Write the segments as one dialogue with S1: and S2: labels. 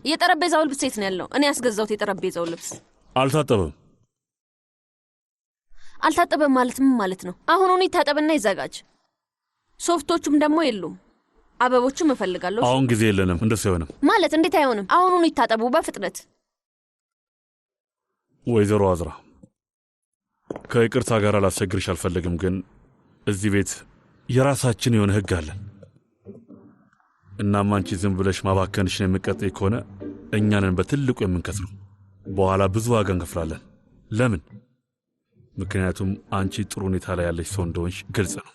S1: የጠረጴዛው ልብስ ሴት ነው ያለው። እኔ ያስገዛሁት የጠረጴዛው ልብስ
S2: አልታጠበም።
S1: አልታጠበም ማለት ምን ማለት ነው? አሁን ይታጠብና ይዘጋጅ። ሶፍቶቹም ደግሞ የሉም። አበቦቹም እፈልጋለሁ።
S2: አሁን ጊዜ የለንም። እንደሱ አይሆንም
S1: ማለት እንዴት አይሆንም? አሁን ይታጠቡ በፍጥነት።
S2: ወይዘሮ አዝራ ከይቅርታ ጋር ላስቸግርሽ አልፈልግም፣ ግን እዚህ ቤት የራሳችን የሆነ ህግ አለን። እናም አንቺ ዝም ብለሽ ማባከንሽን የምትቀጥይ ከሆነ እኛንን በትልቁ የምንከስረው። በኋላ ብዙ ዋጋ እንከፍላለን። ለምን? ምክንያቱም አንቺ ጥሩ ሁኔታ ላይ ያለሽ ሰው እንደሆንሽ ግልጽ ነው።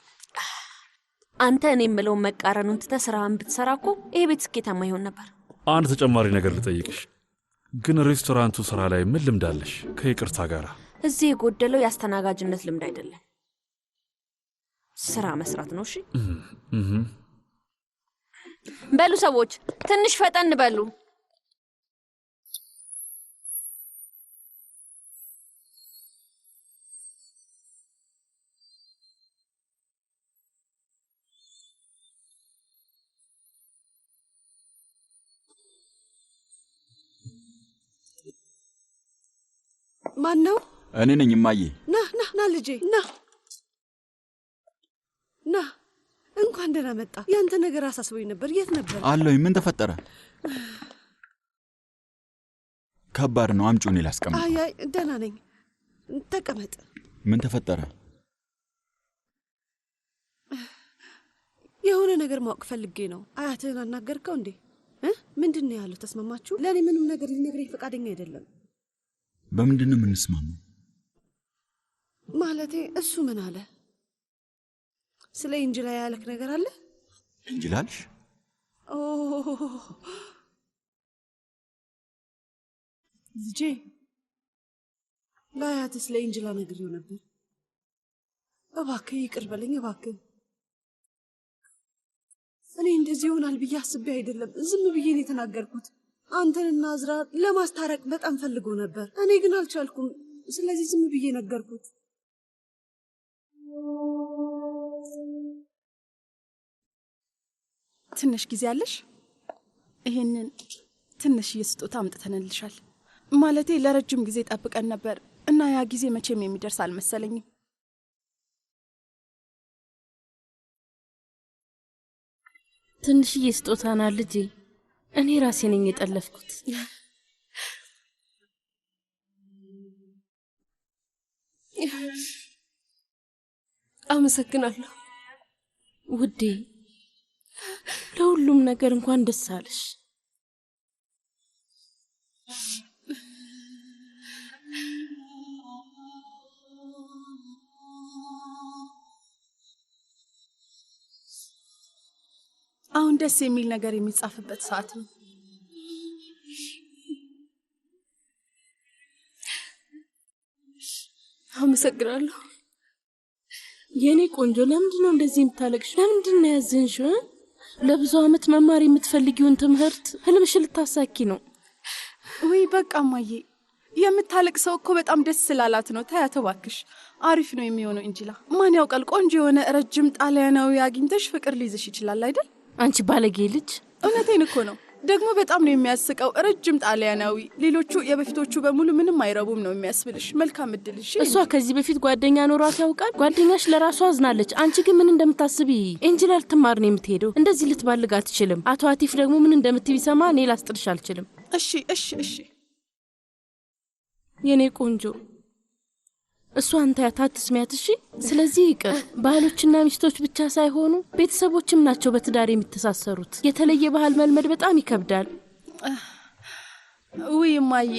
S1: አንተ እኔ የምለውን መቃረኑን ትተህ ስራህን ብትሰራ እኮ ይሄ ቤት ስኬታማ ይሆን ነበር።
S2: አንድ ተጨማሪ ነገር ልጠይቅሽ፣ ግን ሬስቶራንቱ ስራ ላይ ምን ልምድ አለሽ? ከይቅርታ ጋር
S1: እዚህ የጎደለው የአስተናጋጅነት ልምድ አይደለም፣ ስራ መስራት ነው። እሺ በሉ ሰዎች ትንሽ ፈጠን በሉ።
S3: ማን ነው?
S4: እኔ ነኝ እማዬ።
S3: ና ልጄ ና። እንኳን ደህና መጣ። ያንተ ነገር አሳስቦኝ ነበር። የት ነበር?
S4: አለኝ። ምን ተፈጠረ? ከባድ ነው። አምጪው፣ እኔ ላስቀምጥ።
S3: አይ ደህና ነኝ። ተቀመጥ።
S4: ምን ተፈጠረ?
S3: የሆነ ነገር ማወቅ ፈልጌ ነው። አያትህን አናገርከው እንዴ? ምንድን ነው ያለው? ተስማማችሁ? ለእኔ ምንም ነገር ሊነግረኝ ፈቃደኛ አይደለም።
S4: በምንድን ነው የምንስማማው?
S3: ማለቴ እሱ ምን አለ? ስለ ኢንጅላ ያለክ ነገር አለ?
S4: ኢንጅላልሽ?
S3: ልጄ ለአያትህ ስለ ኢንጅላ ነግሬው ነበር። እባክህ ይቅር በለኝ እባክህ። እኔ እንደዚህ ይሆናል ብዬ አስቤ አይደለም፣ ዝም ብዬ ነው የተናገርኩት። አንተንና አዝራ ለማስታረቅ በጣም ፈልጎ ነበር፣ እኔ ግን አልቻልኩም። ስለዚህ ዝም ብዬ ነገርኩት።
S5: ትንሽ ጊዜ አለሽ? ይሄንን ትንሽ ስጦታ አምጥተንልሻል። ማለቴ ለረጅም ጊዜ ጠብቀን ነበር እና ያ ጊዜ መቼም የሚደርስ አልመሰለኝም።
S1: ትንሽዬ ስጦታ ናት ልጄ። እኔ ራሴ ነኝ የጠለፍኩት።
S6: አመሰግናለሁ
S1: ውዴ። ለሁሉም ነገር እንኳን ደስ አለሽ።
S5: አሁን ደስ የሚል ነገር የሚጻፍበት ሰዓት ነው።
S6: አመሰግናለሁ
S1: የኔ ቆንጆ። ለምንድን ነው እንደዚህ የምታለቅሽ? ለምንድን ነው ያዘንሽው? ለብዙ አመት መማር የምትፈልጊውን ትምህርት ህልምሽ ልታሳኪ ነው።
S5: ወይ በቃ ማዬ፣ የምታለቅሰው እኮ በጣም ደስ ስላላት ነው። ታያት እባክሽ፣ አሪፍ ነው የሚሆነው። እንጂላ ማን ያውቃል፣ ቆንጆ የሆነ ረጅም ጣሊያናዊ አግኝተሽ ፍቅር ሊይዝሽ ይችላል አይደል?
S1: አንቺ ባለጌ ልጅ።
S5: እውነቴን እኮ ነው። ደግሞ በጣም ነው የሚያስቀው። ረጅም ጣሊያናዊ። ሌሎቹ የበፊቶቹ በሙሉ ምንም አይረቡም ነው የሚያስብልሽ። መልካም እድል። እሺ።
S1: እሷ ከዚህ በፊት ጓደኛ ኖሯት ያውቃል? ጓደኛሽ ለራሷ አዝናለች። አንቺ ግን ምን እንደምታስቢ። ኤንጅላ ልትማር ነው የምትሄደው። እንደዚህ ልትባልግ አትችልም። አቶ አቲፍ ደግሞ ምን እንደምትይ ቢሰማ እኔ ላስጥልሽ አልችልም።
S5: እሺ እሺ እሺ
S1: የኔ ቆንጆ፣ እሷ አንተ ያታትስሚያት። እሺ። ስለዚህ ይቅር። ባህሎችና ሚስቶች ብቻ ሳይሆኑ ቤተሰቦችም ናቸው በትዳር የሚተሳሰሩት። የተለየ ባህል መልመድ በጣም ይከብዳል።
S5: ውይ ማዬ፣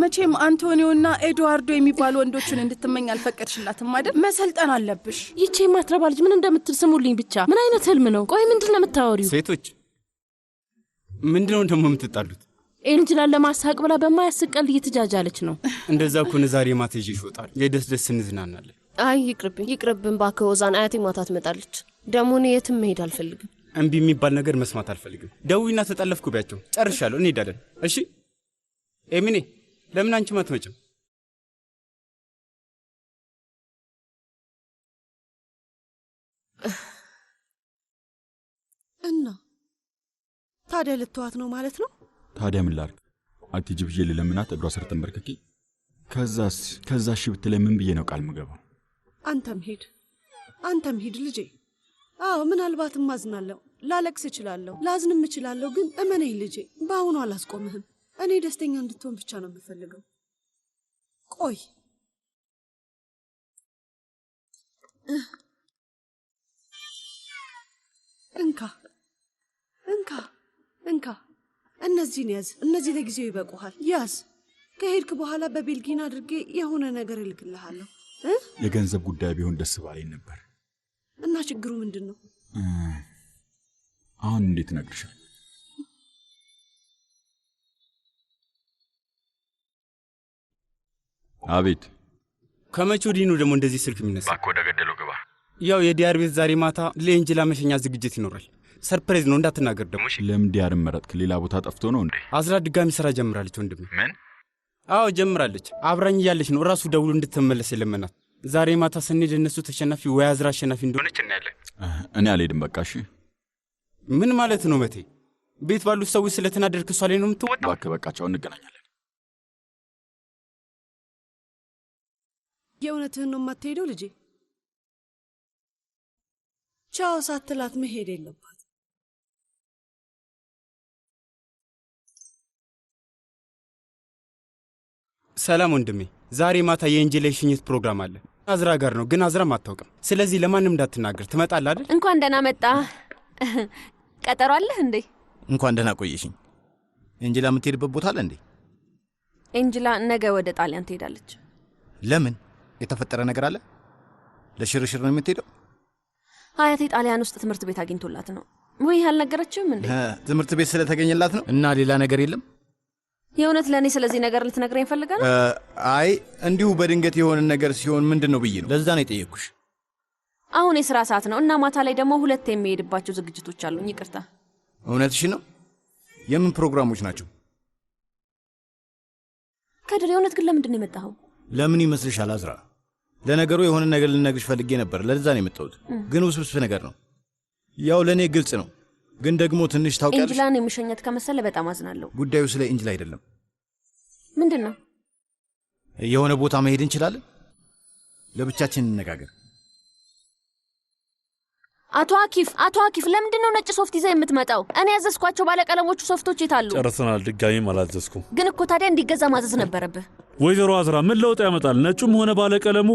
S5: መቼም አንቶኒዮና ኤድዋርዶ የሚባሉ ወንዶችን እንድትመኝ አልፈቀድሽላትም አይደል? መሰልጠን አለብሽ።
S1: ይቺ የማትረባ ልጅ ምን እንደምትል ስሙልኝ ብቻ። ምን አይነት ህልም ነው? ቆይ ምንድን ነው የምታወሪው?
S7: ሴቶች ምንድነው ደግሞ የምትጣሉት?
S1: ኤንጅላን ለማሳቅ ብላ በማያስቀል እየተጃጃለች ነው።
S7: እንደዛ እኮ ዛሬ ማታ ይዤሽ እወጣለሁ። የደስ ደስ እንዝናናለን።
S6: አይ ይቅርብን እባክህ ኦዛን። አያቴ ማታ ትመጣለች። ደግሞ እኔ የትም መሄድ አልፈልግም።
S7: እምቢ የሚባል ነገር መስማት አልፈልግም። ደውይና ተጠለፍኩ ቢያቸው። ጨርሻለሁ። እንሄዳለን። እሺ ኤሚኔ፣ ለምን አንቺ አትመጭም?
S3: እና ታዲያ ልትዋት ነው ማለት ነው?
S4: ታዲያ ምን ላድርግ? አትሂጂ ብዬ ልለምናት እግሯ ስር ተንበርክኬ ከዛ እሺ ብትለኝ ምን ብዬ ነው ቃል ምገባው?
S3: አንተም ሂድ ልጄ። አዎ ምናልባትም አዝናለሁ፣ ላለቅስ እችላለሁ፣ ላዝንም እችላለሁ። ግን እመነኝ ልጄ፣ በአሁኑ አላስቆምህም። እኔ ደስተኛ እንድትሆን ብቻ ነው የምፈልገው። ቆይ እንካ እነዚህን ያዝ። እነዚህ ለጊዜው ይበቁሃል። ያዝ። ከሄድክ በኋላ በቤልጊን አድርጌ የሆነ ነገር እልክልሃለሁ።
S4: የገንዘብ ጉዳይ ቢሆን ደስ ባለኝ ነበር።
S3: እና ችግሩ ምንድን ነው?
S4: አሁን እንዴት እነግርሻለሁ? አቤት።
S7: ከመቼ ወዲህ ነው ደግሞ እንደዚህ ስልክ የሚነሳ?
S4: እባክህ ወደ ገደለው ግባ።
S7: ያው የዲያር ቤት ዛሬ ማታ ለኤንጅላ መሸኛ ዝግጅት ይኖራል። ሰርፕራይዝ ነው እንዳትናገር ደግሞ።
S4: ለምን ዲያርን መረጥክ? ሌላ ቦታ ጠፍቶ ነው እንዴ?
S7: አዝራ ድጋሚ ስራ ጀምራለች ወንድሜ።
S4: ምን?
S7: አዎ ጀምራለች። አብራኝ እያለች ነው ራሱ ደውሎ እንድትመለስ የለመናት። ዛሬ ማታ ስንሄድ እነሱ ተሸናፊ ወይ አዝራ አሸናፊ እንደሆነች እናያለን።
S4: እኔ አልሄድም በቃ። እሺ
S7: ምን ማለት ነው መቴ? ቤት ባሉት ሰዎች ስለተናደድክ እሷ ላይ ነው የምትወጣው?
S4: እባክህ በቃ ቻው፣ እንገናኛለን።
S3: የእውነትህን ነው የማትሄደው ልጄ? ቻው ሳትላት መሄድ የለባት።
S7: ሰላም ወንድሜ፣ ዛሬ ማታ የኤንጅላ ሽኝት ፕሮግራም አለ። አዝራ ጋር ነው፣ ግን አዝራም አታውቅም። ስለዚህ ለማንም እንዳትናገር። ትመጣለህ አይደል?
S8: እንኳን ደህና መጣ። ቀጠሮ አለህ እንዴ?
S9: እንኳን ደህና ቆየሽኝ። ኤንጅላ የምትሄድበት ቦታ አለ እንዴ?
S8: ኤንጅላ ነገ ወደ ጣሊያን ትሄዳለች።
S9: ለምን? የተፈጠረ ነገር አለ? ለሽርሽር ነው የምትሄደው?
S8: አያቴ ጣሊያን ውስጥ ትምህርት ቤት አግኝቶላት ነው። ወይ አልነገረችም እንዴ?
S9: ትምህርት ቤት ስለተገኘላት ነው። እና ሌላ ነገር የለም?
S8: የእውነት ለእኔ ስለዚህ ነገር ልትነግረኝ ፈልጋ ነው?
S9: አይ እንዲሁ በድንገት የሆነ ነገር ሲሆን ምንድን ነው ብዬ ነው። ለዛ ነው የጠየቅኩሽ።
S8: አሁን የሥራ ሰዓት ነው እና ማታ ላይ ደግሞ 2 የሚሄድባቸው ዝግጅቶች አሉኝ። ይቅርታ።
S9: እውነትሽ ነው? የምን ፕሮግራሞች ናቸው?
S8: ከድር፣ የእውነት ግን ለምንድን ነው የመጣኸው?
S9: ለምን ይመስልሻል አዝራ? ለነገሩ የሆነ ነገር ልነግርሽ ፈልጌ ነበር። ለዛ ነው የመጣሁት። ግን ውስብስብ ነገር ነው። ያው ለእኔ ግልጽ ነው፣ ግን ደግሞ ትንሽ ታውቂያለሽ።
S8: ኤንጅላን የምሸኘት ከመሰለ በጣም አዝናለሁ።
S9: ጉዳዩ ስለ ኤንጅላ አይደለም።
S8: ምንድን ነው?
S9: የሆነ ቦታ መሄድ እንችላለን። ለብቻችን እንነጋገር።
S8: አቶ አኪፍ ለምንድን ነው ነጭ ሶፍት ይዘህ የምትመጣው? እኔ ያዘዝኳቸው ባለቀለሞቹ ሶፍቶች የታሉ?
S2: ጨርሰናል። ድጋሚም አላዘዝኩም።
S8: ግን እኮ ታዲያ እንዲገዛ ማዘዝ ነበረብህ።
S2: ወይዘሮ አዝራ ምን ለውጥ ያመጣል? ነጩም ሆነ ባለቀለሙ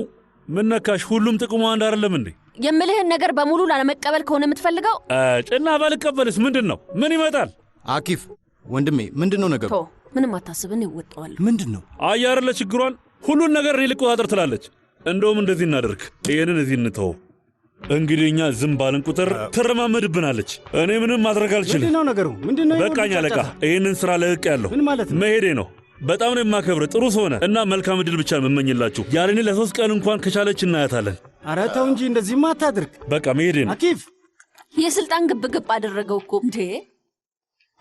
S2: ምን ነካሽ? ሁሉም ጥቅሙ አንድ አይደለም እንዴ?
S8: የምልህን ነገር በሙሉ ላለመቀበል ከሆነ የምትፈልገው
S2: ጭና ባልቀበልስ ምንድን ነው? ምን ይመጣል?
S9: አኪፍ ወንድሜ፣ ምንድን ነው ነገሩ?
S8: ምንም አታስብን፣ ይወጣዋል።
S9: ምንድን ነው?
S2: አያርለ ችግሯን ሁሉን ነገር እኔ ልቆጣጠር ትላለች። እንደውም እንደዚህ እናደርግ፣ ይሄንን እዚህ እንተው። እንግዲህ እኛ ዝም ባልን ቁጥር ትረማመድብናለች። እኔ ምንም ማድረግ አልችልም።
S7: ምንድነው ነገሩ? ምንድነው?
S2: በቃኝ አለቃ፣ ይሄንን ስራ ለቅቅ ያለሁ።
S7: ምን ማለት ነው?
S2: መሄዴ ነው። በጣም ነው የማከብር። ጥሩ ሰው ነህ እና መልካም ዕድል ብቻ የምመኝላችሁ። ያለኔ ለ3 ቀን እንኳን ከቻለች እናያታለን።
S7: ኧረ ተው እንጂ እንደዚህማ አታድርግ።
S2: በቃ መሄዴ ነው።
S7: አኪፍ
S8: የስልጣን ግብግብ አደረገው እኮ እንዴ!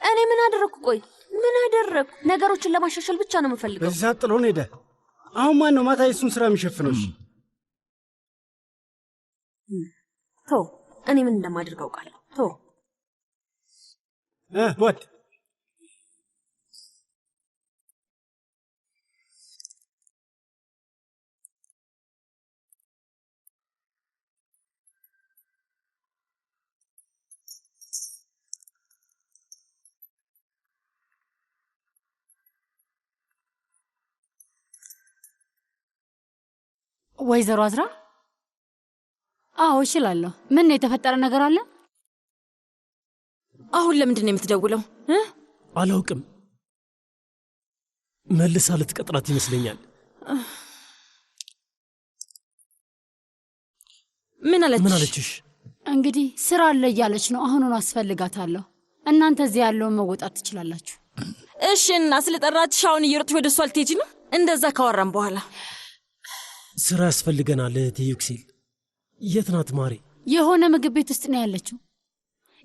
S8: እኔ ምን አደረግኩ? ቆይ ምን አደረግኩ? ነገሮችን ለማሻሻል ብቻ ነው የምፈልገው።
S7: በዚህ ሰዓት ጥሎን ሄደ። አሁን ማን ነው ማታ የሱን ስራ የሚሸፍነው?
S8: ቶ እኔ ምን እንደማደርግ አውቃለሁ። ቶ
S7: ወድ
S10: ወይዘሮ አዝራ? አዎ እችላለሁ። ምን የተፈጠረ ነገር አለ?
S1: አሁን ለምንድን ነው የምትደውለው?
S11: አላውቅም። መልሳ ልትቀጥራት ይመስለኛል።
S1: ምን
S11: አለችሽ?
S10: እንግዲህ ስራ አለ እያለች ነው። አሁኑን አስፈልጋታለሁ። እናንተ እዚህ ያለውን መወጣት ትችላላችሁ።
S1: እሺ። እና ስለጠራችሽ አሁን እየሮጥሽ ወደ እሷ ልትሄጂ ነው? እንደዛ ካወራን በኋላ
S11: ስራ ያስፈልገናል። እህቴ ዩክሲል የት ናት ማሪ?
S10: የሆነ ምግብ ቤት ውስጥ ነው ያለችው።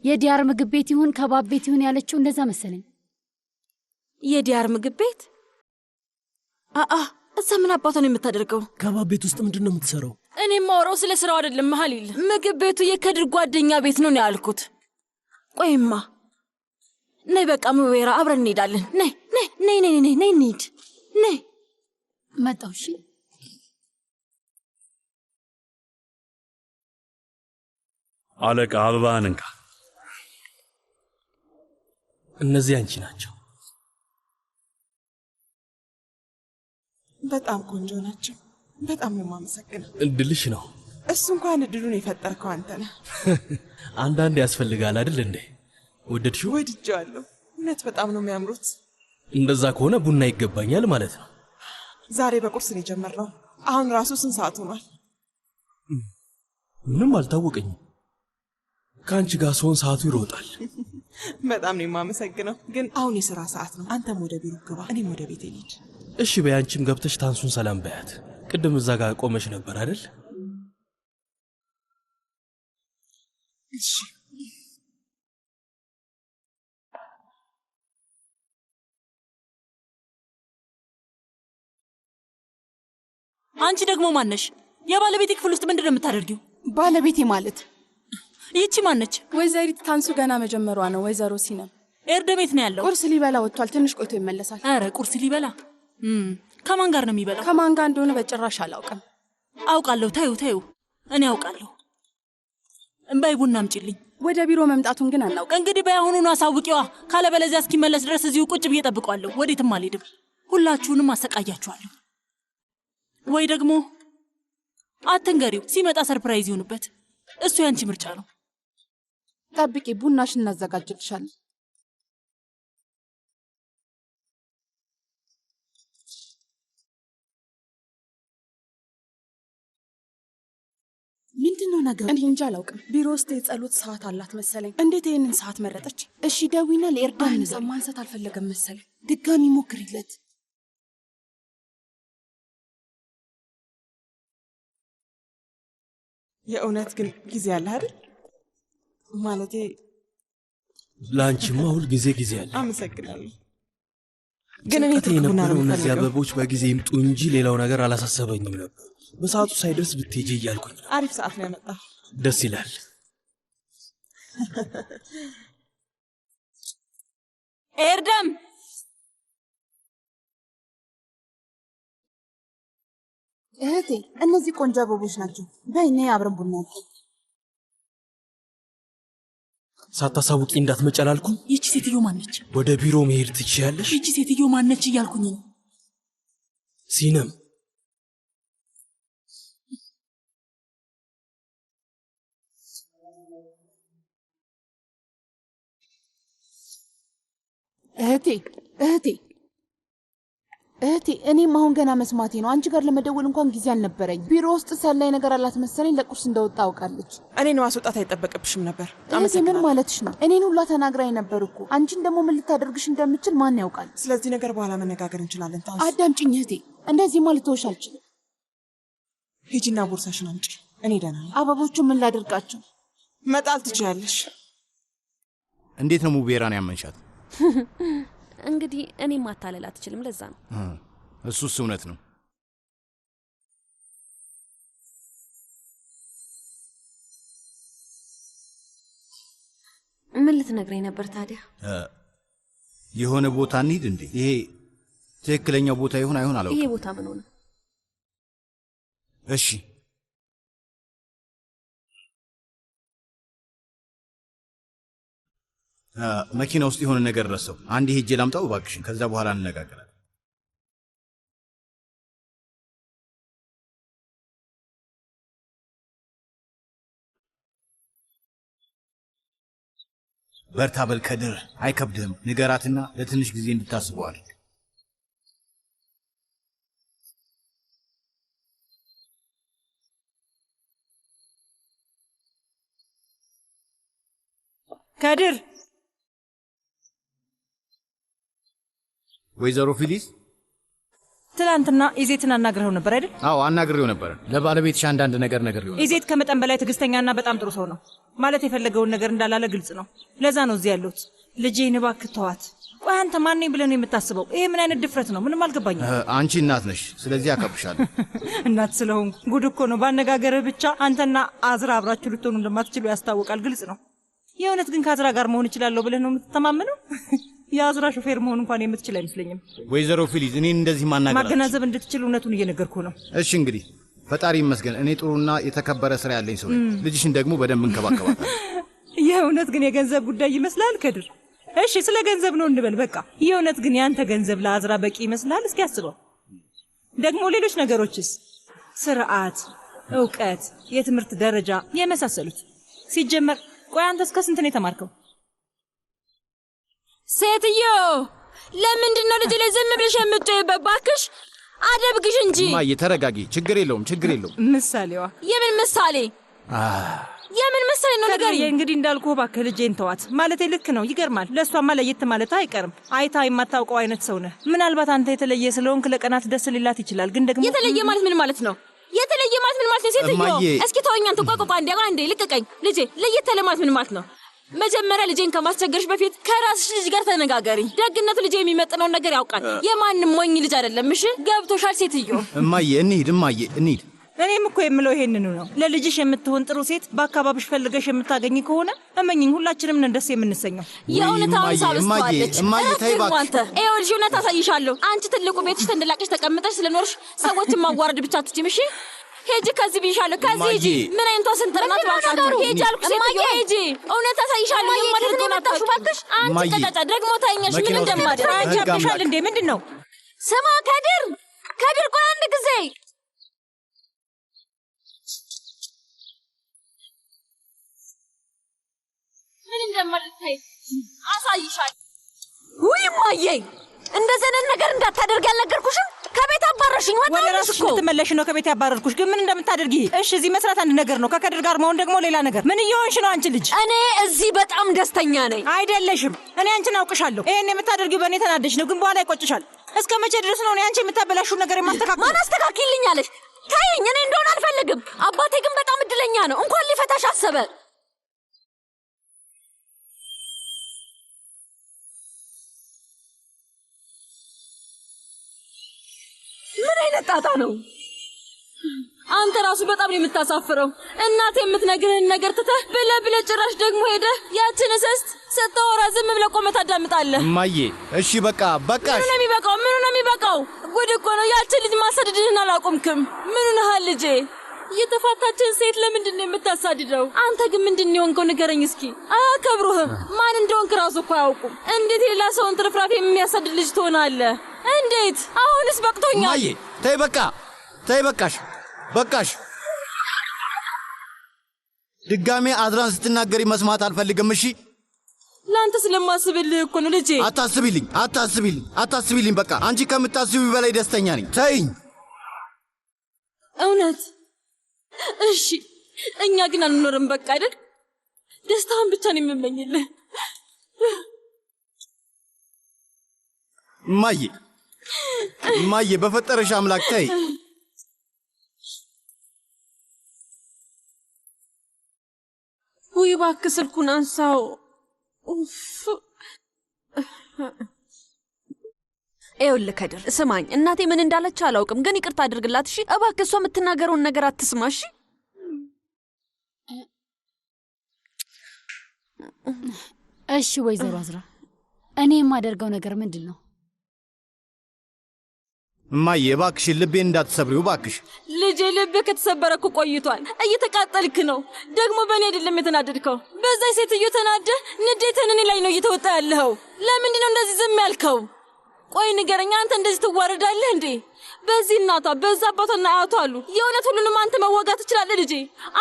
S10: የዲያር ምግብ ቤት ይሁን ከባብ ቤት ይሁን ያለችው እንደዛ መሰለኝ።
S1: የዲያር ምግብ ቤት? እዛ ምን አባቷ ነው የምታደርገው?
S11: ከባብ ቤት ውስጥ ምንድን ነው የምትሰራው?
S1: እኔ የማወራው ስለ ስራው አይደለም መሀሊል። ምግብ ቤቱ የከድር ጓደኛ ቤት ነው ያልኩት። ቆይማ
S8: ነይ በቃ ሙቤራ፣ አብረን እንሄዳለን። ነይ ነይ ነይ ነይ ነይ ነይ እንሂድ። ነይ
S10: መጣሁ። እሺ
S2: አለቃ አበባህን እንካ።
S11: እነዚህ አንቺ ናቸው።
S12: በጣም ቆንጆ ናቸው። በጣም ነው የማመሰግነው።
S11: እድልሽ ነው።
S12: እሱ እንኳን እድሉን የፈጠርከው አንተ ነህ።
S11: አንዳንድ ያስፈልጋል አይደል እንዴ? ወደድሽው?
S12: ወድጄዋለሁ። እውነት በጣም ነው የሚያምሩት።
S11: እንደዛ ከሆነ ቡና ይገባኛል ማለት ነው።
S12: ዛሬ በቁርስ ነው የጀመርነው። አሁን ራሱ ስንት ሰዓት ሆኗል?
S11: ምንም አልታወቀኝም። ከአንቺ ጋር ስሆን ሰዓቱ ይሮጣል።
S12: በጣም ነው የማመሰግነው። ግን አሁን የሥራ ሰዓት ነው። አንተም ወደ ቢሮ ግባ፣ እኔም ወደ ቤቴ ልሂድ።
S11: እሺ በይ፣ አንቺም ገብተሽ ታንሱን ሰላም በያት። ቅድም እዛ ጋር ቆመሽ ነበር አይደል?
S12: እሺ
S8: አንቺ ደግሞ ማነሽ? የባለቤቴ ክፍል ውስጥ ምንድን ነው የምታደርጊው?
S5: ባለቤቴ ማለት
S8: ይቺ ማነች?
S5: ወይዘሪት ታንሱ ገና መጀመሯ ነው። ወይዘሮ ሲነም
S8: ኤርደም ቤት ነው ያለው።
S5: ቁርስ ሊበላ ወጥቷል። ትንሽ ቆይቶ ይመለሳል።
S8: አረ ቁርስ ሊበላ? ከማን ጋር ነው የሚበላው?
S5: ከማን ጋር እንደሆነ በጭራሽ አላውቅም።
S8: አውቃለሁ። ታዩ እኔ አውቃለሁ። እምባይ ቡና አምጪልኝ።
S5: ወደ ቢሮ መምጣቱን ግን አናውቅም።
S8: እንግዲህ በያሁኑኑ አሳውቂዋ። ካለበለዚያ እስኪመለስ ድረስ እዚሁ ቁጭ ብዬ እጠብቀዋለሁ። ወዴትም አልሄድም። ሁላችሁንም አሰቃያችኋለሁ። ወይ ደግሞ አትንገሪው፣ ሲመጣ ሰርፕራይዝ ይሁንበት። እሱ ያንቺ ምርጫ ነው።
S5: ጠብቂ፣ ቡናሽን እናዘጋጅልሻለን።
S3: ምንድነው ነገሩ?
S5: እኔ እንጃ አላውቅም። ቢሮ ውስጥ የጸሎት ሰዓት አላት መሰለኝ። እንዴት ይህንን ሰዓት መረጠች?
S3: እሺ ደዊና ለኤርዳን
S5: ማንሳት አልፈለገም መሰለኝ።
S3: ድጋሚ ሞክሪለት።
S12: የእውነት ግን ጊዜ አለ አይደል? ማለቴ
S11: ለአንቺማ ሁል ጊዜ አለ።
S12: አመሰግናለሁ። ግን እኔ
S11: ጭንቀቴ የነበረው እነዚህ አበቦች በጊዜ ይምጡ እንጂ ሌላው ነገር አላሳሰበኝም ነበር። በሰዓቱ ሳይደርስ ብትሄጂ እያልኩኝ።
S12: አሪፍ ሰዓት ነው ያመጣው።
S11: ደስ ይላል።
S8: ኤርደም
S3: እህቴ፣ እነዚህ ቆንጆ አበቦች ናቸው። በይ ነይ አብረን ቡና እንጠጣ።
S11: ሳታሳውቂ እንዳትመጪ አላልኩም?
S8: ይቺ ሴትዮ ማነች?
S11: ወደ ቢሮ መሄድ ትችያለሽ።
S8: ይቺ ሴትዮ ማነች እያልኩኝ ነው።
S11: ሲነም
S3: እህቴ እኔም አሁን ገና መስማቴ ነው። አንቺ ጋር ለመደወል እንኳን ጊዜ አልነበረኝ። ቢሮ ውስጥ ሰላይ ነገር አላት መሰለኝ። ለቁርስ እንደወጣ አውቃለች።
S12: እኔን ማስወጣት አይጠበቅብሽም ነበር።
S3: እህቴ ምን ማለትሽ ነው? እኔን ሁላ ተናግራኝ ነበር እኮ። አንቺን ደግሞ ምን ልታደርግሽ እንደምችል ማን ያውቃል?
S12: ስለዚህ ነገር በኋላ መነጋገር እንችላለን። ታንሱ፣
S3: አዳምጪኝ እህቴ። እንደዚህ ማለት ተወሽ አልችልም።
S12: ሂጂና ቦርሳሽን አምጪ። እኔ ደህና ነኝ።
S3: አበቦቹ ምን ላደርጋቸው?
S12: መጣል ትችያለሽ።
S9: እንዴት ነው ሙቤራን ያመንሻት?
S6: እንግዲህ እኔ ማታለል አትችልም። ለዛ ነው።
S9: እሱስ እውነት ነው።
S6: ምን ልትነግረኝ ነበር ታዲያ?
S9: የሆነ ቦታ እንሂድ እንዴ? ይሄ ትክክለኛው ቦታ ይሁን አይሁን አላውቅም።
S6: ይሄ ቦታ ምን ሆነ?
S9: እሺ መኪና ውስጥ የሆነ ነገር ረሳው። አንድ ሄጄ ላምጣው እባክሽን። ከዛ በኋላ እንነጋገራለን። በርታ በል ከድር፣ አይከብድህም። ንገራትና ለትንሽ ጊዜ እንድታስበዋል።
S8: ከድር
S9: ወይዘሮ ፊሊስ
S13: ትላንትና ኢዜትን አናግረው ነበር አይደል?
S9: አዎ አናግሬው ነበር። ለባለቤትሽ አንዳንድ ነገር ነግሬው።
S13: ኢዜት ከመጠን በላይ ትዕግስተኛና በጣም ጥሩ ሰው ነው። ማለት የፈለገውን ነገር እንዳላለ ግልጽ ነው። ለዛ ነው እዚህ ያለሁት። ልጄን እባክህ ተዋት። ቆይ አንተ ማን ነኝ ብለህ ነው የምታስበው? ይሄ ምን አይነት ድፍረት ነው? ምንም አልገባኝም።
S9: አንቺ እናት ነሽ፣ ስለዚህ አከብርሻለሁ።
S13: እናት ስለሆንኩ ጉድ እኮ ነው። ባነጋገርህ ብቻ አንተና አዝራ አብራችሁ ልትሆኑ እንደማትችሉ ያስታውቃል። ግልጽ ነው። የእውነት ግን ከአዝራ ጋር መሆን እችላለሁ ብለህ ነው የምትተማመነው? የአዝራ ሾፌር መሆን እንኳን የምትችል አይመስለኝም።
S9: ወይዘሮ ፊሊዝ እኔን እንደዚህ
S13: ማገናዘብ እንድትችል እውነቱን እየነገርኩ ነው።
S9: እሺ እንግዲህ ፈጣሪ ይመስገን እኔ ጥሩና የተከበረ ስራ ያለኝ ሰው ነኝ። ልጅሽን ደግሞ በደንብ እንከባከባታለሁ።
S13: የእውነት ግን የገንዘብ ጉዳይ ይመስላል ከድር? እሺ ስለ ገንዘብ ነው እንበል በቃ። የእውነት ግን ያንተ ገንዘብ ለአዝራ በቂ ይመስላል? እስኪ አስበው። ደግሞ ሌሎች ነገሮችስ? ስርዓት፣ እውቀት፣ የትምህርት ደረጃ የመሳሰሉት። ሲጀመር ቆይ አንተ እስከ ስንት ነው የተማርከው?
S14: ሴትዮ ለምንድን ነው ልጅ ላይ ዝም ብለሽ የምትጮይበት? እባክሽ አደብግሽ እንጂ።
S9: እማዬ ተረጋጊ። ችግር የለውም ችግር የለውም።
S13: ምሳሌዋ
S14: የምን ምሳሌ? የምን ምሳሌ ነው ነገር?
S13: እንግዲህ እንዳልኩ እባክህ ልጄን ተዋት። ማለቴ ልክ ነው። ይገርማል። ለእሷማ ለየት ማለት አይቀርም። አይታ የማታውቀው አይነት ሰው ነህ። ምናልባት አንተ የተለየ ስለሆንክ ለቀናት ደስ ሊላት ይችላል። ግን ደግሞ
S14: የተለየ ማለት ምን ማለት ነው? የተለየ ማለት ምን ማለት ነው? ሴትዮ እስኪ ተወኝ። አንተ ቆይ አንዴ ልቀቀኝ። ልጄ ለየት ያለ ማለት ምን ማለት ነው? መጀመሪያ ልጄን ከማስቸገርሽ በፊት ከራስሽ ልጅ ጋር ተነጋገሪ። ደግነቱ ልጄ የሚመጥነውን ነገር ያውቃል። የማንም ሞኝ ልጅ አይደለም። እሺ ገብቶሻል ሴትዮ?
S9: እማዬ እንሂድ።
S13: እኔም እኮ የምለው ይሄንኑ ነው። ለልጅሽ የምትሆን ጥሩ ሴት በአካባቢሽ ፈልገሽ የምታገኝ ከሆነ እመኝኝ ሁላችንም ነን ደስ የምንሰኘው።
S14: የእውነታውን ሳብስተዋለች።
S9: እማዬ ተይ እባክሽ።
S14: አንተ ይኸውልሽ እውነት አሳይሻለሁ። አንቺ ትልቁ ቤትሽ ተንደላቀሽ ተቀምጠሽ ስለኖርሽ ሰዎችን ማዋረድ ብቻ አትችይም። እሺ ሄጂ ከዚህ ብይሻለሁ። ከዚህ ሂጂ። ምን አይነቷ ስንጥርናት ባካችሁ። ሄጂ አልኩሽ ሴትዮ ሄጂ። እውነት አሳይሻለሁ። የማደርገው ናታሽ ባክሽ። አንቺ ቀጫጫ ደግሞ ታይኛሽ ምን እንደማደርግ።
S13: አንቺ አብሻል እንዴ? ምንድን ነው?
S14: ስማ ከድር ቆይ አንድ ጊዜ ምን እንደማልታይ አሳይሻለሁ። ውይ ማዬ እንደዚህ አይነት ነገር እንዳታደርግ ያልነገርኩሽም? ከቤት አባረርሽኝ።
S13: ወደ ራስሽ ልትመለሽ ነው ከቤት ያባረርኩሽ። ግን ምን እንደምታደርጊ? እሺ እዚህ መስራት አንድ ነገር ነው፣ ከከድር ጋር መሆን ደግሞ ሌላ ነገር። ምን እየሆንሽ ነው አንቺ ልጅ?
S14: እኔ እዚህ በጣም ደስተኛ ነኝ።
S13: አይደለሽም። እኔ አንቺን አውቅሻለሁ። ይሄን የምታደርጊው በእኔ ተናደሽ ነው፣ ግን በኋላ ይቆጭሻል። እስከ መቼ ድረስ ነው እኔ አንቺ የምታበላሽው ነገር የማስተካከል?
S14: ማን አስተካክልኝ አለሽ? ተይኝ። እኔ እንደሆነ አልፈልግም። አባቴ ግን በጣም እድለኛ ነው፣ እንኳን ሊፈታሽ አሰበ። ምን አይነት ጣጣ ነው? አንተ ራሱ በጣም ነው የምታሳፍረው። እናት የምትነግርህን ነገር ትተህ ብለህ ጭራሽ ደግሞ ሄደህ ያችን እስስት ስታወራ ዝም ብለህ ቆመህ ታዳምጣለህ።
S9: እማዬ እሺ በቃሽ።
S14: ምኑ ነው የሚበቃው? ጉድ እኮ ነው። ያችን ልጅ ማሳደድህን አላቆምክም። ምኑ ነሃል ልጄ? የተፋታችን ሴት ለምንድን ነው የምታሳድደው? አንተ ግን ምንድን ነው የሆንከው? ንገረኝ እስኪ። አያከብሩህም። ማን እንደሆንክ ራሱ እኮ አያውቁም። እንዴት ሌላ ሰውን ትርፍራፊ የሚያሳድድ ልጅ ትሆናለህ? እንዴት? አሁንስ በቅቶኛል።
S9: እማዬ ተይ በቃሽ። ድጋሜ አዝራን ስትናገሪ መስማት አልፈልግም። እሺ
S14: ለአንተ ስለማስብልህ እኮ ነው ልጄ።
S9: አታስቢልኝ። በቃ አንቺ ከምታስቢው በላይ ደስተኛ ነኝ። ተይኝ።
S14: እውነት? እሺ እኛ ግን አንኖርም በቃ አይደል? ደስታን ብቻ ነው የምመኝልህ።
S9: እማዬ በፈጠረሽ አምላክ ተይ።
S14: ውይ እባክህ ስልኩን አንሳው። ይኸውልህ ከድር ስማኝ፣ እናቴ ምን እንዳለች አላውቅም፣ ግን ይቅርታ አድርግላት እሺ? እባክህ እሷ የምትናገረውን ነገር አትስማ እሺ?
S10: እሺ ወይዘሮ አዝራ፣ እኔ የማደርገው ነገር ምንድን ነው?
S9: እማዬ እባክሽን ልቤን እንዳትሰብሪው እባክሽ።
S14: ልጄ ልብህ ከተሰበረ እኮ ቆይቷል። እየተቃጠልክ ነው። ደግሞ በእኔ አይደለም የተናደድከው፣ በዛች ሴትዮ ተናደህ ንዴትህን እኔ ላይ ነው እየተወጣ ያለኸው። ለምንድን ነው እንደዚህ ዝም ያልከው? ቆይ ንገረኝ፣ አንተ እንደዚህ ትዋረዳለህ እንዴ? በዚህ እናቷ በዛ አባቷና አያቷ አሉ። የእውነት ሁሉንም አንተ መዋጋት ትችላለህ ልጄ?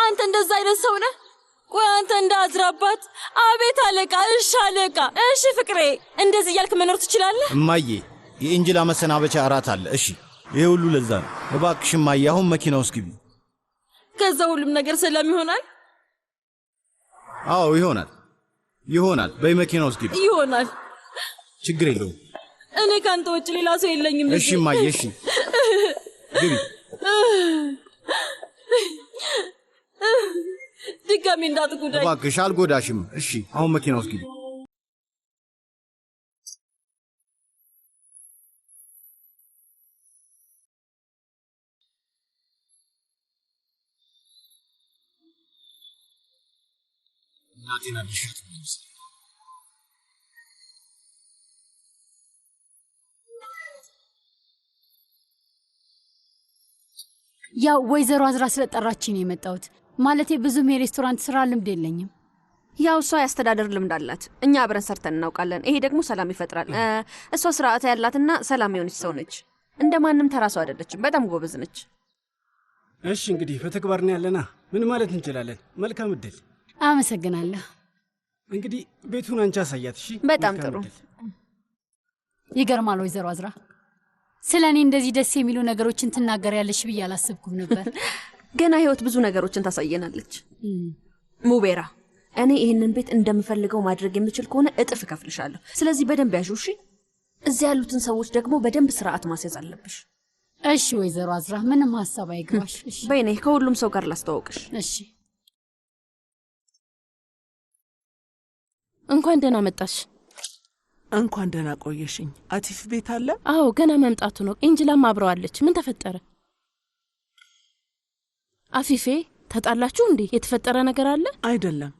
S14: አንተ እንደዛ አይነት ሰው ነህ? ቆይ አንተ እንደ አዝራ አባት፣ አቤት አለቃ፣ እሺ አለቃ፣ እሺ ፍቅሬ፣ እንደዚህ እያልክ መኖር ትችላለህ?
S9: እማዬ የእንጅላ መሰናበቻ እራት አለ። እሺ ይሄ ሁሉ ለዛ ነው። እባክሽ እማዬ አሁን መኪና ውስጥ ግቢ።
S14: ከዛ ሁሉም ነገር ሰላም ይሆናል?
S9: አዎ ይሆናል። በይ መኪና ውስጥ ግቢ።
S14: ይሆናል።
S9: ችግር የለውም።
S14: እኔ ካንተ ውጭ ሌላ ሰው የለኝም።
S9: እሺ እማዬ እሺ ግቢ።
S14: ድጋሜ እንዳትጎዳኝ
S9: እባክሽ። አልጎዳሽም። እሺ አሁን መኪና ውስጥ ግቢ።
S15: እናቴን አዲሻት ነው።
S10: ያው ወይዘሮ አዝራ ስለጠራችኝ ነው የመጣሁት። ማለቴ ብዙም የሬስቶራንት ስራ ልምድ የለኝም።
S16: ያው እሷ ያስተዳደር ልምድ አላት፣ እኛ አብረን ሰርተን እናውቃለን። ይሄ ደግሞ ሰላም ይፈጥራል። እሷ ስርዓት ያላትና ሰላም የሆነች ሰው ነች። እንደ ማንም ተራሱ አይደለችም። በጣም ጎበዝ ነች።
S17: እሺ እንግዲህ በተግባር ነው ያለና ምን ማለት እንችላለን? መልካም እድል።
S10: አመሰግናለሁ።
S17: እንግዲህ ቤቱን አንቺ አሳያት። እሺ።
S16: በጣም ጥሩ።
S10: ይገርማል ወይዘሮ አዝራ፣ ስለ እኔ እንደዚህ ደስ የሚሉ ነገሮችን ትናገሪያለሽ ብዬ አላሰብኩም ነበር።
S16: ገና ህይወት ብዙ ነገሮችን ታሳየናለች። ሙቤራ፣ እኔ ይህንን ቤት እንደምፈልገው ማድረግ የምችል ከሆነ እጥፍ እከፍልሻለሁ። ስለዚህ በደንብ ያዡ። እሺ። እዚህ ያሉትን ሰዎች ደግሞ በደንብ ስርዓት ማስያዝ አለብሽ።
S10: እሺ ወይዘሮ አዝራ፣ ምንም ሀሳብ አይግባሽ። እሺ
S16: በይኔ ከሁሉም ሰው ጋር ላስተዋውቅሽ።
S10: እሺ።
S1: እንኳን ደህና መጣሽ።
S12: እንኳን ደህና ቆየሽኝ። አቲፍ ቤት አለ?
S1: አዎ ገና መምጣቱ ነው። ኤንጅላም አብረዋለች። ምን ተፈጠረ? አፊፌ ተጣላችሁ እንዴ? የተፈጠረ ነገር አለ?
S12: አይደለም፣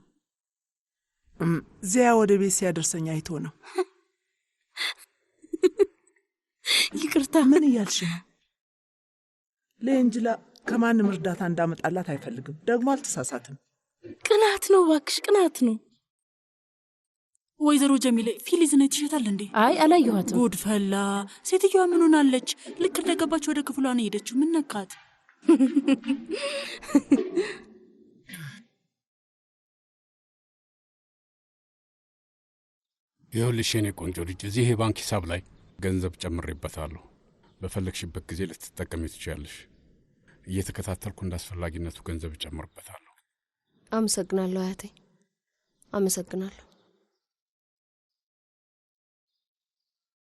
S12: ዚያ ወደ ቤት ሲያደርሰኝ አይቶ ነው።
S1: ይቅርታ።
S12: ምን እያልሽ ነው? ለኤንጅላ ከማንም እርዳታ እንዳመጣላት አይፈልግም። ደግሞ አልተሳሳትም።
S1: ቅናት ነው እባክሽ፣ ቅናት ነው።
S8: ወይዘሮ ጀሚሌ ፊሊዝን አይተሻታል እንዴ?
S1: አይ አላየኋትም።
S8: ጉድ ፈላ። ሴትዮዋ ምን ሆናለች? ልክ እንደገባች ወደ ክፍሏ ነው ሄደችው። ምን ነካት?
S15: ይኸውልሽ የኔ ቆንጆ ልጅ፣ እዚህ የባንክ ሂሳብ ላይ ገንዘብ ጨምሬበታለሁ። በፈለግሽበት ጊዜ ልትጠቀሚ ትችያለሽ። እየተከታተልኩ እንዳስፈላጊነቱ ገንዘብ እጨምርበታለሁ።
S6: አመሰግናለሁ አያቴ፣ አመሰግናለሁ።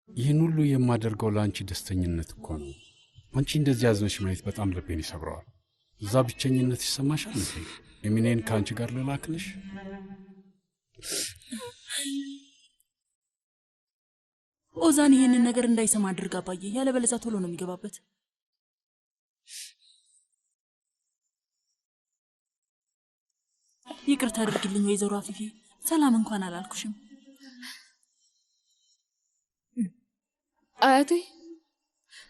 S15: ይህን ሁሉ የማደርገው ለአንቺ ደስተኝነት እኮ ነው። አንቺ እንደዚህ ያዝነሽ ማየት በጣም ልቤን ይሰብረዋል። እዛ ብቸኝነት ይሰማሻል እንዴ? ኤሚኔን ከአንቺ ጋር ልላክልሽ?
S8: ኦዛን ይህንን ነገር እንዳይሰማ አድርግ አባዬ፣ ያለበለዚያ ቶሎ ነው የሚገባበት። ይቅርታ አድርግልኝ ወይዘሮ አፊፌ፣ ሰላም እንኳን አላልኩሽም።
S6: አያቴ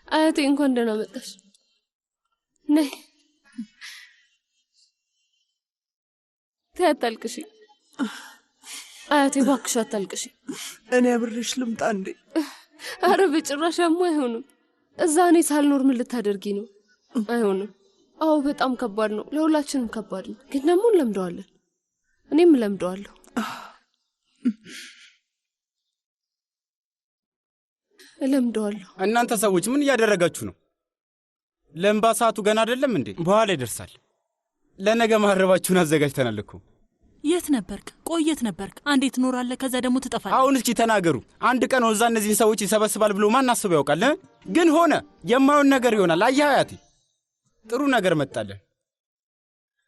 S6: አያቴ፣ እንኳን ደህና መጣሽ። ነይ አታልቅሺ አያቴ፣ እባክሽ አታልቅሺ።
S12: እኔ አብሬሽ ልምጣ እንዴ?
S6: አረ በጭራሽማ አይሆንም። እዛ እኔ ሳልኖር ምን ልታደርጊ ነው? አይሆንም። አዎ በጣም ከባድ ነው፣ ለሁላችንም ከባድ ነው። ግን ደግሞ እንለምደዋለን። እኔም እለምደዋለሁ። እለምደዋለሁ።
S7: እናንተ ሰዎች ምን እያደረጋችሁ ነው? ለእንባ ሰዓቱ ገና አይደለም እንዴ? በኋላ ይደርሳል። ለነገ ማረባችሁን አዘጋጅተናል እኮ።
S8: የት ነበርክ? ቆይ የት ነበርክ? አንዴ ትኖራለህ፣ ከዛ ደግሞ ትጠፋለህ።
S7: አሁን እስኪ ተናገሩ። አንድ ቀን ወዛ እነዚህን ሰዎች ይሰበስባል ብሎ ማን አስበው ያውቃል? ግን ሆነ። የማይሆን ነገር ይሆናል። አየህ አያቴ፣ ጥሩ ነገር መጣለን።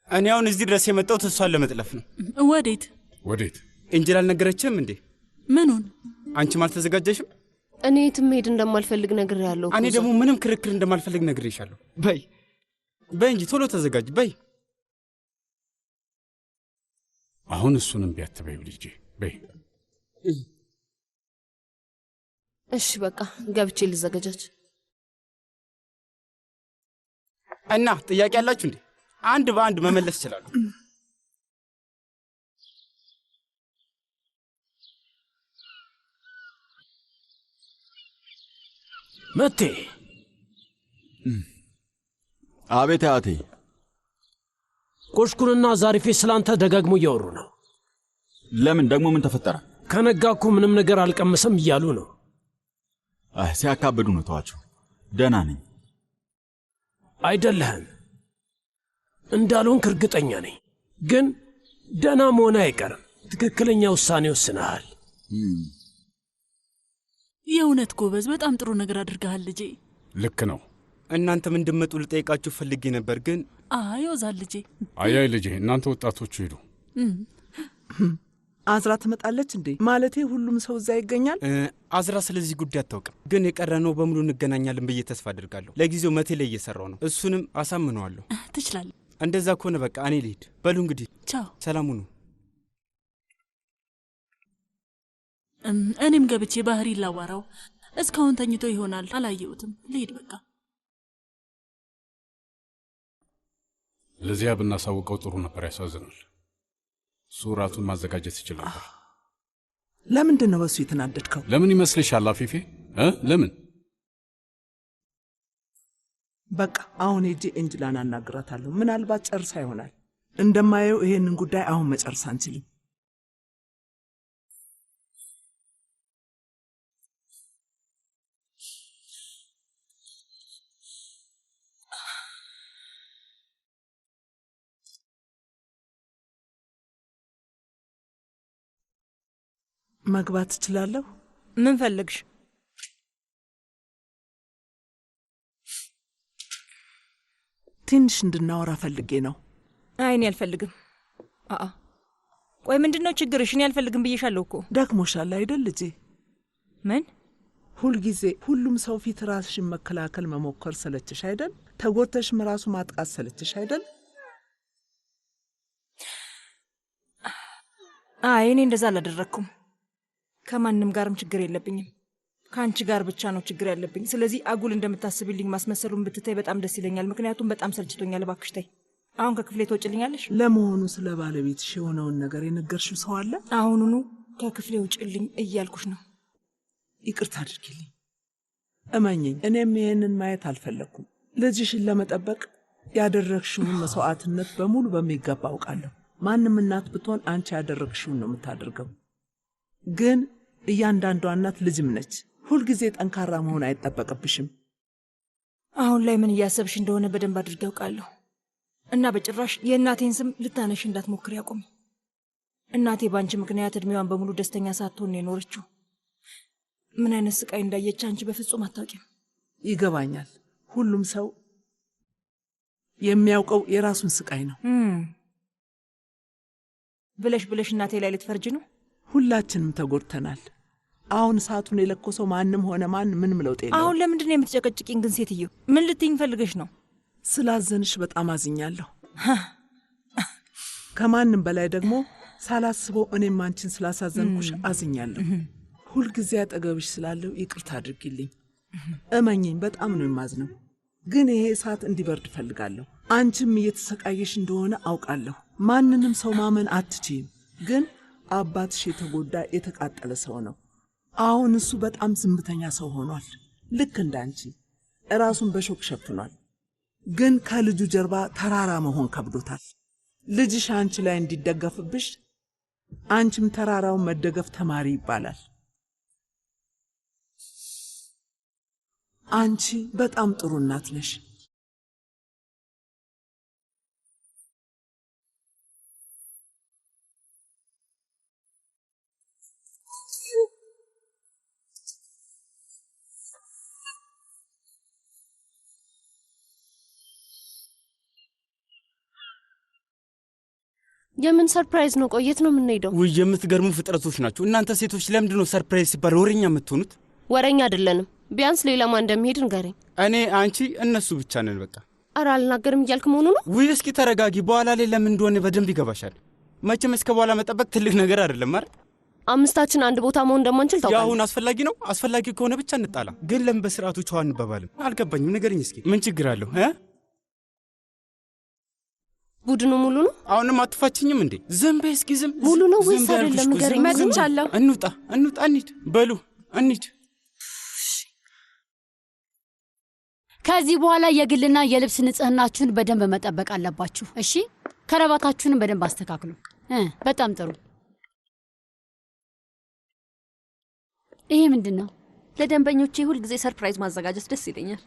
S7: እኔ አሁን እዚህ ድረስ የመጣሁት እሷን ለመጥለፍ ነው።
S8: ወዴት
S15: ወዴት?
S7: እንጅል አልነገረችም እንዴ?
S8: ምኑን?
S7: አንቺም አልተዘጋጀሽም?
S6: እኔ የትም መሄድ እንደማልፈልግ ነግሬያለሁ።
S7: እኔ ደግሞ ምንም ክርክር እንደማልፈልግ ነግሬሻለሁ። በይ በይ እንጂ ቶሎ ተዘጋጅ በይ።
S15: አሁን እሱንም ቢያትበይ ልጄ፣ በይ።
S6: እሺ በቃ ገብቼ ልዘጋጃች።
S7: እና ጥያቄ ያላችሁ እንዴ? አንድ በአንድ መመለስ ይችላሉ።
S11: መቴ።
S4: አቤት አያቴ።
S11: ኮሽኩንና ዛሪፌ ስላንተ ደጋግሞ እያወሩ ነው።
S4: ለምን ደግሞ? ምን ተፈጠረ?
S11: ከነጋ እኮ ምንም ነገር አልቀመሰም እያሉ ነው።
S4: ሲያካብዱ ነው። ተዋቸው። ደህና ነኝ።
S11: አይደለህም እንዳልሆንክ እርግጠኛ ነኝ። ግን ደህና መሆን አይቀርም። ትክክለኛ ውሳኔ ወስነሃል።
S8: የእውነት ጎበዝ፣ በጣም ጥሩ ነገር አድርገሃል ልጄ።
S15: ልክ ነው።
S7: እናንተም እንድመጡ ልጠይቃችሁ ፈልጌ ነበር ግን
S8: አይ ወዛል ልጄ።
S15: አያይ ልጄ፣ እናንተ ወጣቶቹ ሂዱ።
S12: አዝራ ትመጣለች እንዴ? ማለቴ ሁሉም ሰው እዛ ይገኛል?
S7: አዝራ ስለዚህ ጉዳይ አታውቅም። ግን የቀረነው በሙሉ እንገናኛለን ብዬ ተስፋ አድርጋለሁ። ለጊዜው መቴ ላይ እየሰራው ነው። እሱንም አሳምነዋለሁ።
S8: ትችላለህ።
S7: እንደዛ ከሆነ በቃ እኔ ልሂድ። በሉ እንግዲህ
S8: ቻው።
S7: ሰላም ሁኑ።
S8: እኔም ገብቼ ባህሪ ላዋራው። እስካሁን ተኝቶ ይሆናል፣ አላየሁትም። ልሂድ በቃ።
S15: ለዚያ ብናሳውቀው ጥሩ ነበር። ያሳዝናል። እሱ ራቱን ማዘጋጀት ይችል ነበር።
S12: ለምንድን ነው በሱ የተናደድከው?
S15: ለምን ይመስልሻል አፊፌ? ለምን?
S12: በቃ አሁን ሄጄ ኤንጅላን አናግራታለሁ። ምናልባት ጨርሳ ይሆናል። እንደማየው ይሄንን ጉዳይ አሁን መጨረስ አንችልም። መግባት እችላለሁ?
S13: ምን ፈልግሽ?
S12: ትንሽ እንድናወራ ፈልጌ ነው።
S13: አይ እኔ አልፈልግም። ቆይ ምንድነው ችግርሽ? እኔ አልፈልግም ብዬሻለሁ እኮ።
S12: ደክሞሻል አይደል ልጄ?
S13: ምን?
S12: ሁልጊዜ ሁሉም ሰው ፊት ራስሽን መከላከል መሞከር ሰለችሽ አይደል? ተጎድተሽም ራሱ ማጥቃት ሰለችሽ አይደል?
S13: አይ እኔ እንደዛ አላደረኩም። ከማንም ጋርም ችግር የለብኝም። ከአንቺ ጋር ብቻ ነው ችግር ያለብኝ። ስለዚህ አጉል እንደምታስብልኝ ማስመሰሉን ብትተይ በጣም ደስ ይለኛል። ምክንያቱም በጣም ሰልችቶኛል። እባክሽ ተይ። አሁን ከክፍሌ ትወጪልኛለሽ?
S12: ለመሆኑ ስለ ባለቤትሽ የሆነውን ነገር የነገርሽው ሰው አለ?
S13: አሁኑኑ ከክፍሌ ውጭልኝ እያልኩሽ ነው።
S12: ይቅርታ አድርጊልኝ። እመኝኝ፣ እኔም ይሄንን ማየት አልፈለግኩም። ልጅሽን ለመጠበቅ ያደረግሽውን መስዋዕትነት በሙሉ በሚገባ አውቃለሁ። ማንም እናት ብትሆን አንቺ ያደረግሽውን ነው የምታደርገው። ግን እያንዳንዷ እናት ልጅም ነች። ሁልጊዜ ጠንካራ መሆን አይጠበቅብሽም።
S13: አሁን ላይ ምን እያሰብሽ እንደሆነ በደንብ አድርጌ ያውቃለሁ እና በጭራሽ የእናቴን ስም ልታነሽ እንዳትሞክር ያቁም። እናቴ በአንቺ ምክንያት እድሜዋን በሙሉ ደስተኛ ሳትሆን የኖረችው። ምን አይነት ስቃይ እንዳየች አንቺ በፍጹም አታውቂም።
S12: ይገባኛል። ሁሉም ሰው የሚያውቀው የራሱን ስቃይ ነው።
S13: ብለሽ እናቴ ላይ ልትፈርጅ ነው?
S12: ሁላችንም ተጎድተናል። አሁን እሳቱን የለኮሰው ማንም ሆነ ማን ምንም ለውጥ የለውም።
S13: አሁን ለምንድን ነው የምትጨቀጭቂኝ ግን ሴትዮ? ምን ልትይኝ ፈልገሽ ነው?
S12: ስላዘንሽ በጣም አዝኛለሁ። ከማንም በላይ ደግሞ ሳላስበው እኔም አንቺን ስላሳዘንኩሽ አዝኛለሁ። ሁልጊዜ አጠገብሽ ስላለው ይቅርታ አድርጊልኝ። እመኝኝ፣ በጣም ነው የማዝነው። ግን ይሄ እሳት እንዲበርድ እፈልጋለሁ። አንቺም እየተሰቃየሽ እንደሆነ አውቃለሁ። ማንንም ሰው ማመን አትችይም። ግን አባትሽ የተጎዳ የተቃጠለ ሰው ነው። አሁን እሱ በጣም ዝምተኛ ሰው ሆኗል። ልክ እንዳንቺ ራሱን በሾክ ሸፍኗል። ግን ከልጁ ጀርባ ተራራ መሆን ከብዶታል። ልጅሽ አንቺ ላይ እንዲደገፍብሽ፣ አንቺም ተራራውን መደገፍ ተማሪ ይባላል። አንቺ በጣም ጥሩ እናት ነሽ።
S6: የምን ሰርፕራይዝ ነው? ቆየት ነው የምንሄደው?
S7: ውይ የምትገርሙ ፍጥረቶች ናቸው እናንተ ሴቶች። ለምንድን ነው ሰርፕራይዝ ሲባል ወሬኛ የምትሆኑት?
S6: ወሬኛ አይደለንም። ቢያንስ ሌላ ማን እንደሚሄድ ንገረኝ።
S7: እኔ፣ አንቺ፣ እነሱ ብቻ ነን በቃ።
S6: ኧረ አልናገርም እያልክ መሆኑ ነው?
S7: ውይ እስኪ ተረጋጊ። በኋላ ላይ ለምን እንደሆነ በደንብ ይገባሻል። መቼም እስከ በኋላ መጠበቅ ትልቅ ነገር አይደለም አይደል?
S6: አምስታችን አንድ ቦታ መሆን እንደማንችል ታውቃለህ።
S7: ያሁን አስፈላጊ ነው። አስፈላጊ ከሆነ ብቻ እንጣላ። ግን ለምን በስርዓቱ ቻው አንባባልም? አልገባኝም። ንገረኝ እስኪ ምን ችግር አለው?
S6: ቡድኑ ሙሉ ነው?
S7: አሁንም አትፋችኝም እንዴ? ዝም በይ እስኪ። ዝም
S6: ሙሉ ነው ወይስ አይደለም? ንገረኝ።
S14: መጥቻለሁ።
S7: እንውጣ፣ እንሂድ። በሉ እንሂድ።
S10: ከዚህ በኋላ የግልና የልብስ ንጽህናችሁን በደንብ መጠበቅ አለባችሁ። እሺ፣ ከረባታችሁንም በደንብ አስተካክሉ። በጣም ጥሩ። ይሄ ምንድን ነው?
S16: ለደንበኞቼ ሁል ጊዜ ሰርፕራይዝ ማዘጋጀት ደስ ይለኛል።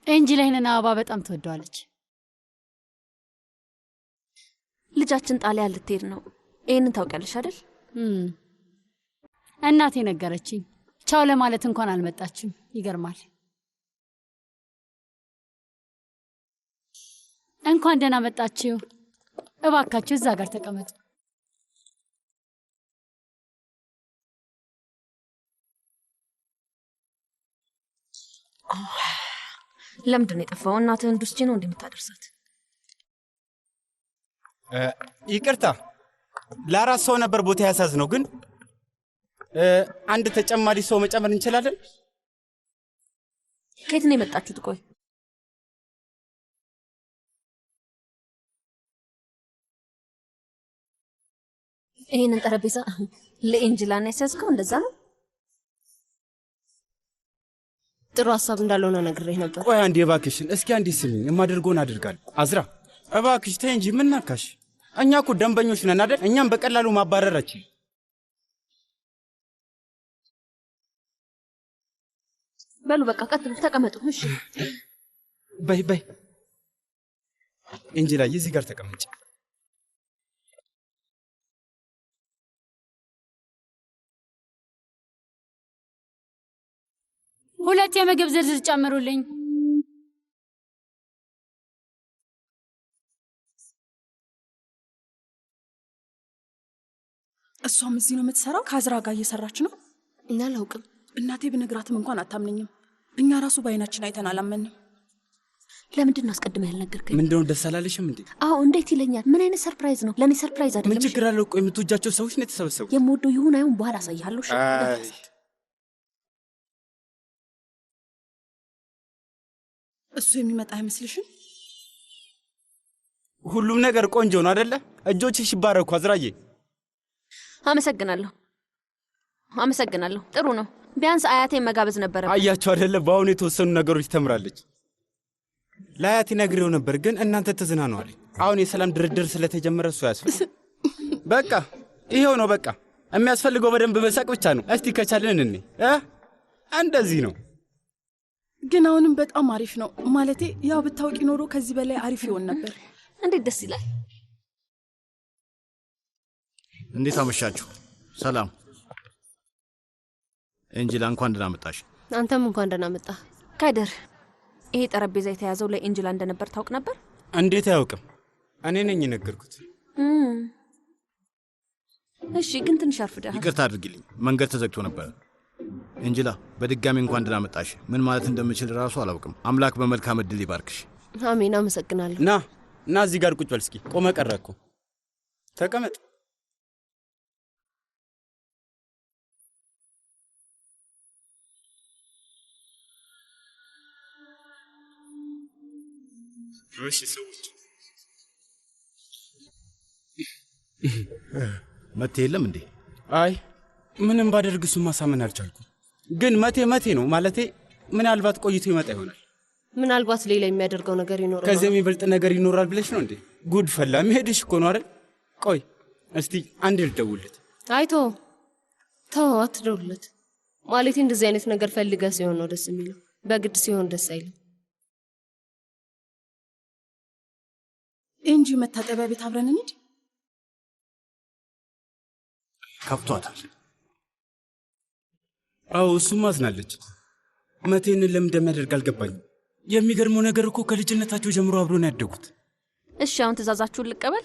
S10: ኤንጅላ ይህንን አበባ በጣም ትወደዋለች።
S16: ልጃችን ጣሊያን ልትሄድ ነው። ይህንን ታውቂያለሽ አይደል?
S10: እናቴ ነገረችኝ። ቻው ለማለት እንኳን አልመጣችም። ይገርማል። እንኳን ደህና መጣችሁ። እባካችሁ እዛ ጋር ተቀመጡ።
S16: ለምንድን ነው የጠፋው? እናትህ እንዱስቼ ነው እንደምታደርሳት?
S7: ይቅርታ፣ ለአራት ሰው ነበር ቦታ ያሳዝ ነው። ግን አንድ ተጨማሪ ሰው መጨመር እንችላለን?
S16: ከየት ነው የመጣችሁት? ቆይ ይህንን ጠረጴዛ ለኤንጅላ ነው ያስያዝከው? እንደዛ ነው?
S6: ጥሩ ሀሳብ እንዳልሆነ ነግሬህ ነበር።
S7: ቆይ አንዴ እባክሽን፣ እስኪ አንዴ ስሚኝ። የማደርገውን አድርጋለሁ። አዝራ እባክሽ ተይ እንጂ ምን ናካሽ? እኛ እኮ ደንበኞች ነን አይደል? እኛም በቀላሉ ማባረራችን።
S16: በሉ በቃ ቀጥሉ፣ ተቀመጡ። እሺ
S7: በይ በይ ኤንጅላ እዚህ ጋር ተቀመጭ።
S10: ሁለት የምግብ ዝርዝር ጨምሩልኝ።
S5: እሷም እዚህ ነው የምትሰራው? ከአዝራ ጋር እየሰራች ነው?
S6: እና አላውቅም።
S5: እናቴ ብነግራትም እንኳን አታምነኝም። እኛ ራሱ በአይናችን አይተን አላመንም።
S16: ለምንድን ነው አስቀድመህ ያልነገርከኝ?
S7: ምንድነው ደስ አላለሽም እንዴ?
S16: አዎ እንዴት ይለኛል? ምን አይነት ሰርፕራይዝ ነው? ለእኔ ሰርፕራይዝ አይደለም።
S7: ምን ችግር አለው? ቆይ የምትወጃቸው ሰዎች ነው የተሰበሰቡት።
S16: የምወደው ይሁን አይሁን በኋላ አሳይሃለሁ።
S5: እሱ የሚመጣ አይመስልሽም?
S7: ሁሉም ነገር ቆንጆ ነው አይደለ? እጆችሽ ይባረኩ አዝራዬ።
S16: አመሰግናለሁ። ጥሩ ነው። ቢያንስ አያቴን መጋበዝ ነበረ።
S7: አያችሁ አይደለ? በአሁኑ የተወሰኑ ነገሮች ተምራለች። ለአያቴ ነግሬው ነበር፣ ግን እናንተ ተዝናኗል። አሁን የሰላም ድርድር ስለተጀመረ እሱ ያስፈልግ። በቃ ይሄው ነው። በቃ የሚያስፈልገው በደንብ መሳቅ ብቻ ነው። እስቲ ከቻለን እኔ እንደዚህ ነው።
S5: ግን አሁንም በጣም አሪፍ ነው። ማለቴ ያው ብታውቂ ኖሮ ከዚህ በላይ አሪፍ ይሆን ነበር።
S16: እንዴት ደስ ይላል።
S9: እንዴት አመሻችሁ? ሰላም ኤንጅላ፣ እንኳን ደህና መጣሽ።
S6: አንተም እንኳን ደህና መጣ።
S16: ከድር፣ ይሄ ጠረጴዛ የተያዘው ለኤንጅላ እንደነበር ታውቅ ነበር?
S7: እንዴት አያውቅም? እኔ ነኝ የነገርኩት።
S16: እሺ፣ ግን ትንሽ አርፍደሃል።
S9: ይቅርታ አድርጊልኝ፣ መንገድ ተዘግቶ ነበር። ኤንጅላ፣ በድጋሚ እንኳን ደህና መጣሽ። ምን ማለት እንደምችል ራሱ አላውቅም። አምላክ በመልካም እድል ይባርክሽ።
S6: አሜን። አመሰግናለሁ።
S7: ና እዚህ ጋር ቁጭ በል እስኪ። ቆመ ቀረ እኮ። ተቀመጥ። እሺ ሰዎች
S9: መቴ የለም እንዴ?
S7: አይ ምንም ባደርግ እሱን ማሳመን አልቻልኩም። ግን መቴ ነው ማለቴ፣ ምናልባት ቆይቶ ይመጣ ይሆናል።
S6: ምናልባት ሌላ የሚያደርገው ነገር ይኖራል።
S7: ከዚህ የሚበልጥ ነገር ይኖራል ብለሽ ነው እንዴ? ጉድ ፈላ። መሄድሽ እኮ ነው አይደል? ቆይ እስቲ አንዴ ልደውልለት።
S6: አይ ተው፣ አትደውልለት። ማለቴ እንደዚህ አይነት ነገር ፈልገ ሲሆን ነው ደስ የሚለው። በግድ ሲሆን ደስ አይልም።
S5: እንጂ መታጠቢያ ቤት አብረን እንሂድ።
S9: ከፍቷታል።
S7: አዎ እሱም አዝናለች። መቴን ለምን እንደሚያደርግ አልገባኝም። የሚገርመው ነገር እኮ ከልጅነታቸው ጀምሮ አብሮ ነው ያደጉት።
S16: እሺ አሁን ትእዛዛችሁን ልቀበል?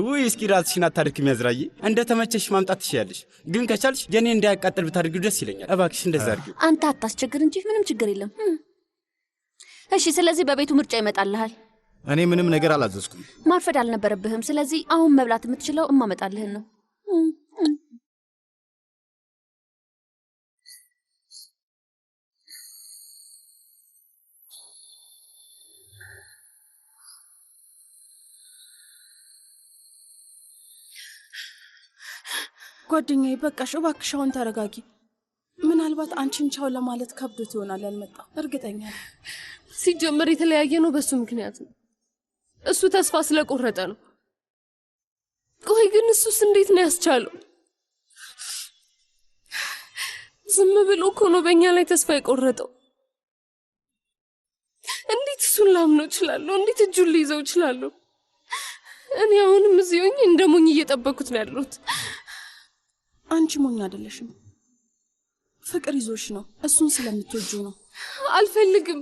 S7: ውይ እስኪ ራስሽን አታድክም ያዝራዬ። እንደ ተመቸሽ ማምጣት ትችያለሽ፣ ግን ከቻልሽ የኔ እንዳያቃጥል ብታደርጊው ደስ ይለኛል። እባክሽ እንደዛ አድርጊው።
S16: አንተ አታስቸግር እንጂ ምንም ችግር የለም። እሺ ስለዚህ በቤቱ ምርጫ ይመጣልሃል።
S9: እኔ ምንም ነገር አላዘዝኩም።
S16: ማርፈድ አልነበረብህም። ስለዚህ አሁን መብላት የምትችለው እማመጣልህን ነው።
S5: ጓደኛዬ በቃሽ፣ እባክሽ አሁን ተረጋጊ። ምናልባት አንቺን ቻው ለማለት ከብዶት ይሆናል ያልመጣው። እርግጠኛ ነኝ።
S6: ሲጀመር የተለያየ ነው በሱ ምክንያት ነው። እሱ ተስፋ ስለቆረጠ ነው። ቆይ ግን እሱስ እንዴት ነው ያስቻለው? ዝም ብሎ እኮ ነው በእኛ ላይ ተስፋ የቆረጠው። እንዴት እሱን ላምነው እችላለሁ? እንዴት እጁን ልይዘው እችላለሁ? እኔ አሁንም እዚህ ሆኜ እንደ ሞኝ እየጠበኩት ነው ያለሁት።
S5: አንቺ ሞኝ አይደለሽም። ፍቅር ይዞሽ ነው። እሱን ስለምትወጂው ነው።
S6: አልፈልግም።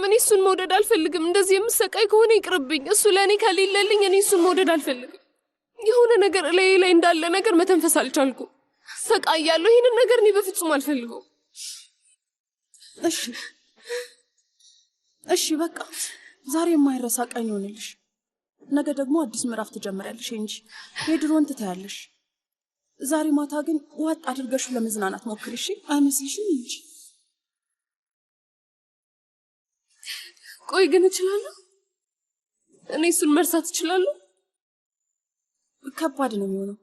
S6: እኔ እሱን መውደድ አልፈልግም። እንደዚህ የምሰቃይ ከሆነ ይቅርብኝ። እሱ ለእኔ ከሌለልኝ እኔ እሱን መውደድ አልፈልግም። የሆነ ነገር ላይ እንዳለ ነገር መተንፈስ አልቻልኩም። ሰቃያለሁ። ይህንን ነገር እኔ በፍጹም አልፈልገው።
S5: እሺ በቃ ዛሬ የማይረሳ ቀን ይሆንልሽ። ነገ ደግሞ አዲስ ምዕራፍ ትጀምሪያለሽ እንጂ የድሮን ትታያለሽ። ዛሬ ማታ ግን ዋጥ አድርገሽ ለመዝናናት ሞክሪ እሺ? አይመስልሽም እንጂ?
S6: ቆይ ግን እችላለሁ? እኔ እሱን መርሳት እችላለሁ?
S5: ከባድ ነው የሚሆነው፣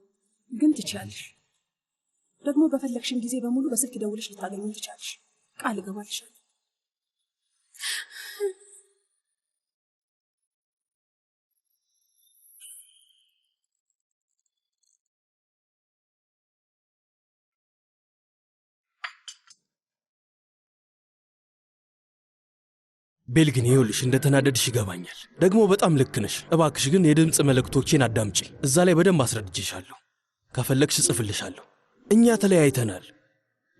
S5: ግን ትችያለሽ። ደግሞ በፈለግሽን ጊዜ በሙሉ በስልክ ደውለሽ ልታገኙኝ ትችያለሽ። ቃል እገባልሻለሁ።
S11: ቤል ግን ይኸውልሽ እንደተናደድሽ ይገባኛል። ደግሞ በጣም ልክ ነሽ። እባክሽ ግን የድምፅ መልእክቶቼን አዳምጪ። እዛ ላይ በደንብ አስረድቼሻለሁ። ከፈለግሽ እጽፍልሻለሁ። እኛ ተለያይተናል።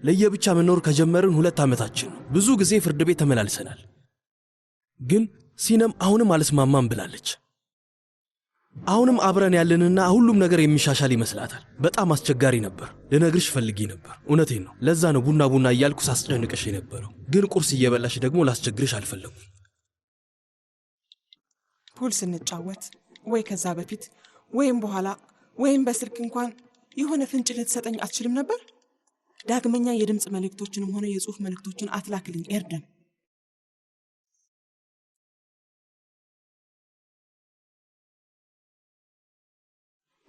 S11: ለየብቻ መኖር ከጀመርን 2 ዓመታችን ነው። ብዙ ጊዜ ፍርድ ቤት ተመላልሰናል። ግን ሲነም አሁንም አልስማማም ብላለች። አሁንም አብረን ያለንና ሁሉም ነገር የሚሻሻል ይመስላታል። በጣም አስቸጋሪ ነበር። ልነግርሽ ፈልጌ ነበር። እውነቴን ነው። ለዛ ነው ቡና እያልኩ ሳስጨንቅሽ የነበረው። ግን ቁርስ እየበላሽ ደግሞ ላስቸግርሽ አልፈለጉም።
S18: ፑል ስንጫወት ወይ ከዛ በፊት ወይም በኋላ ወይም በስልክ እንኳን የሆነ ፍንጭ ልትሰጠኝ አትችልም ነበር? ዳግመኛ የድምፅ መልእክቶችንም ሆነ የጽሑፍ መልእክቶችን አትላክልኝ ኤርደም።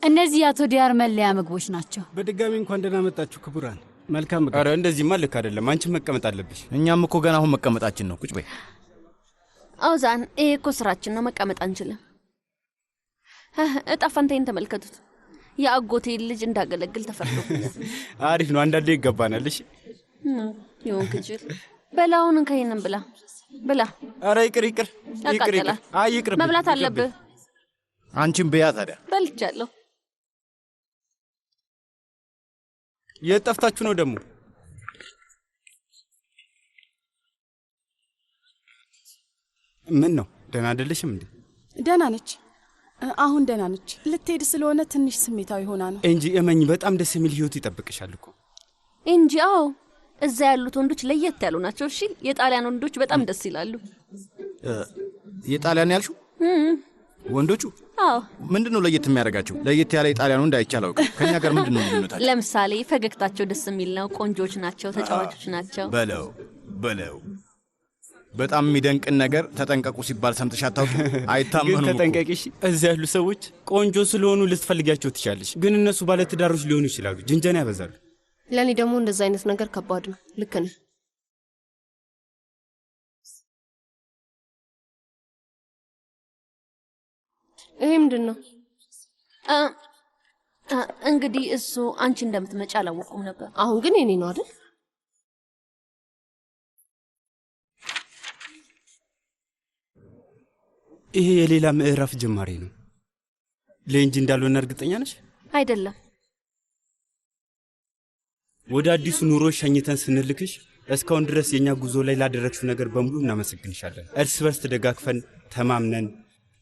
S10: እነዚህ የአቶ ዲያር መለያ ምግቦች ናቸው።
S17: በድጋሚ እንኳን ደህና መጣችሁ ክቡራን። መልካም ምግብ።
S7: ኧረ እንደዚህማ ልክ አይደለም። አንቺም መቀመጥ አለብሽ።
S9: እኛም እኮ ገና አሁን መቀመጣችን ነው። ቁጭ በይ።
S16: አውዛን፣ ይሄ እኮ ስራችን ነው። መቀመጥ አንችልም። እጣ ፈንታዬን ተመልከቱት። የአጎቴ ልጅ እንዳገለግል ተፈርዶብኛል።
S7: አሪፍ ነው። አንዳንዴ ይገባናል። እሺ
S16: ይሁን ክጅል። በላውን እንከይንም ብላ ብላ።
S7: ኧረ ይቅር ይቅር ይቅር ይቅር። አይ ይቅር።
S16: መብላት አለብህ።
S9: አንቺም ብያ ታዲያ።
S16: በልቻለሁ።
S7: የት ጠፍታችሁ ነው ደግሞ? ምን ነው ደህና አይደለሽም እንዴ?
S5: ደህና ነች። አሁን ደህና ነች። ልትሄድ ስለሆነ ትንሽ ስሜታዊ ሆና ነው
S7: እንጂ እመኝ፣ በጣም ደስ የሚል ህይወት ይጠብቅሻል እኮ
S16: እንጂ። አዎ እዛ ያሉት ወንዶች ለየት ያሉ ናቸው። እሺ የጣሊያን ወንዶች በጣም ደስ ይላሉ።
S9: የጣሊያን ያልሽው ወንዶቹ?
S16: አዎ።
S9: ምንድነው ለየት የሚያደርጋቸው? ለየት ያለ የጣሊያን ወንድ አይቼ አላውቅም። ከኛ ጋር ምንድነው ልዩነታቸው?
S16: ለምሳሌ ፈገግታቸው ደስ የሚል ነው። ቆንጆች ናቸው። ተጫዋቾች ናቸው።
S9: በለው በጣም የሚደንቅን ነገር ተጠንቀቁ ሲባል ሰምተሽ አታውቂም? አይታመኑም።
S7: ግን ተጠንቀቂሽ። እዚያ ያሉ ሰዎች ቆንጆ ስለሆኑ ልትፈልጊያቸው ትችያለሽ፣ ግን እነሱ ባለትዳሮች ሊሆኑ ይችላሉ። ጅንጀና ያበዛሉ።
S6: ለእኔ ደግሞ እንደዛ አይነት ነገር ከባድ ነው። ልክ ነህ። ይሄ ምንድን ነው?
S16: እንግዲህ እሱ አንቺ እንደምትመጪ አላወቁም ነበር።
S6: አሁን ግን የኔ ነው አይደል?
S7: ይሄ የሌላ ምዕራፍ ጅማሬ ነው። ለእንጂ እንዳልሆነ እርግጠኛ ነሽ?
S16: አይደለም።
S7: ወደ አዲሱ ኑሮ ሸኝተን ስንልክሽ እስካሁን ድረስ የኛ ጉዞ ላይ ላደረግሽው ነገር በሙሉ እናመሰግንሻለን። እርስ በርስ ተደጋግፈን ተማምነን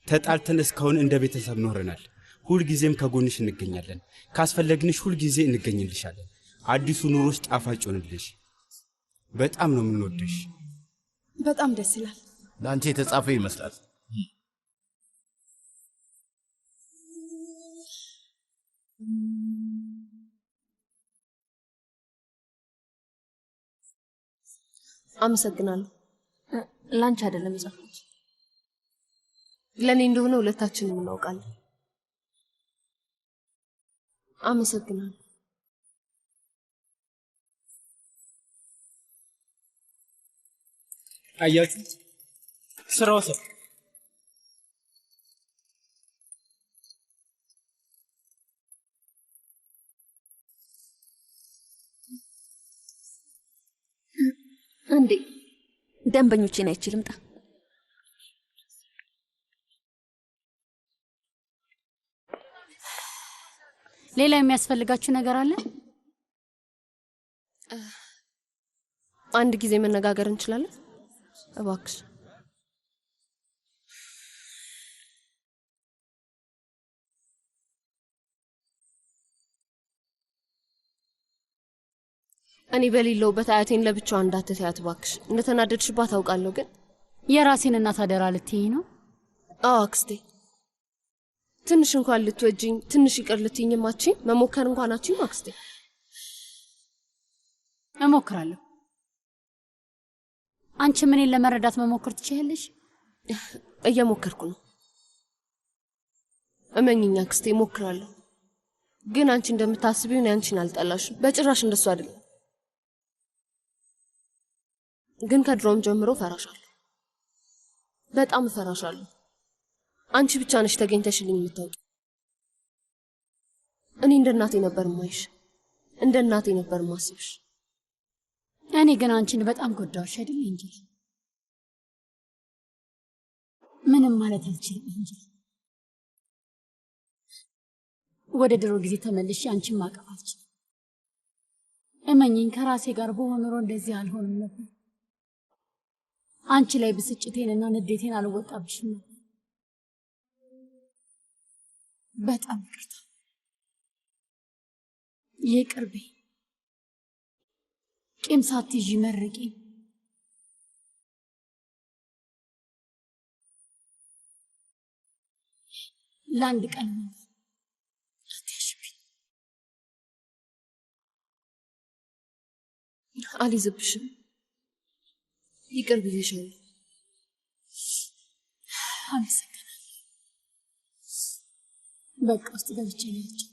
S7: ተጣልተን እስካሁን እንደ ቤተሰብ ኖረናል። ሁልጊዜም ከጎንሽ እንገኛለን። ካስፈለግንሽ ሁልጊዜ እንገኝልሻለን። አዲሱ ኑሮሽ ጣፋጭ ሆንልሽ። በጣም ነው የምንወድሽ።
S5: በጣም ደስ ይላል።
S9: ለአንቺ የተጻፈ ይመስላል።
S6: አመሰግናለሁ።
S16: ላንቺ አይደለም የጻፍኩት፣
S6: ለኔ እንደሆነ ሁለታችንም እናውቃለን። አመሰግናለሁ።
S7: አያችሁ ስራው ሰ
S16: እንዴ ደንበኞቼን አይችልም ጣ
S10: ሌላ የሚያስፈልጋችሁ ነገር አለ?
S6: አንድ ጊዜ መነጋገር እንችላለን? እባክሽ። እኔ በሌለውበት አያቴን ለብቻዋ እንዳትተያት እባክሽ። እንደተናደድሽባት አውቃለሁ፣ ግን
S10: የራሴን እናት አደራ ልትይኝ ነው?
S6: አዎ አክስቴ። ትንሽ እንኳን ልትወጂኝ ትንሽ ይቅር ልትይኝም አትችይም? መሞከር እንኳን አትችይም አክስቴ?
S10: እሞክራለሁ። አንቺ ምንን ለመረዳት መሞከር ትችያለሽ?
S6: እየሞከርኩ ነው። እመኝኛ አክስቴ እሞክራለሁ። ግን አንቺ እንደምታስቢው ነው አንቺን አልጠላሽም። በጭራሽ እንደሱ አይደለም። ግን ከድሮም ጀምሮ ፈራሻለሁ። በጣም ፈራሻለሁ። አንቺ ብቻ ነሽ ተገኝተሽልኝ የምታውቂ። እኔ እንደ እናቴ ነበር ማይሽ፣ እንደ እናቴ ነበር ማስብሽ።
S10: እኔ ግን አንቺን በጣም ጎዳሁሽ አይደል እንጂ ምንም ማለት አልችልም እንጂ ወደ ድሮ ጊዜ ተመልሼ አንቺን ማቀፍ አልችልም። እመኚኝ፣ ከራሴ ጋር በሆነ ኖሮ እንደዚህ አልሆንም ነበር። አንቺ ላይ ብስጭቴንና ንዴቴን አልወጣብሽም ነበር። በጣም ይቅርታ። ይቅር በይ። ቂም ሳትይዢ መርቂ። ለአንድ ቀን አትያሽብኝ።
S6: አልይዝብሽም። ይቅር ብዬሻለሁ።
S10: አመሰግናለሁ። በቃ ውስጥ ገብቼ ናቸው።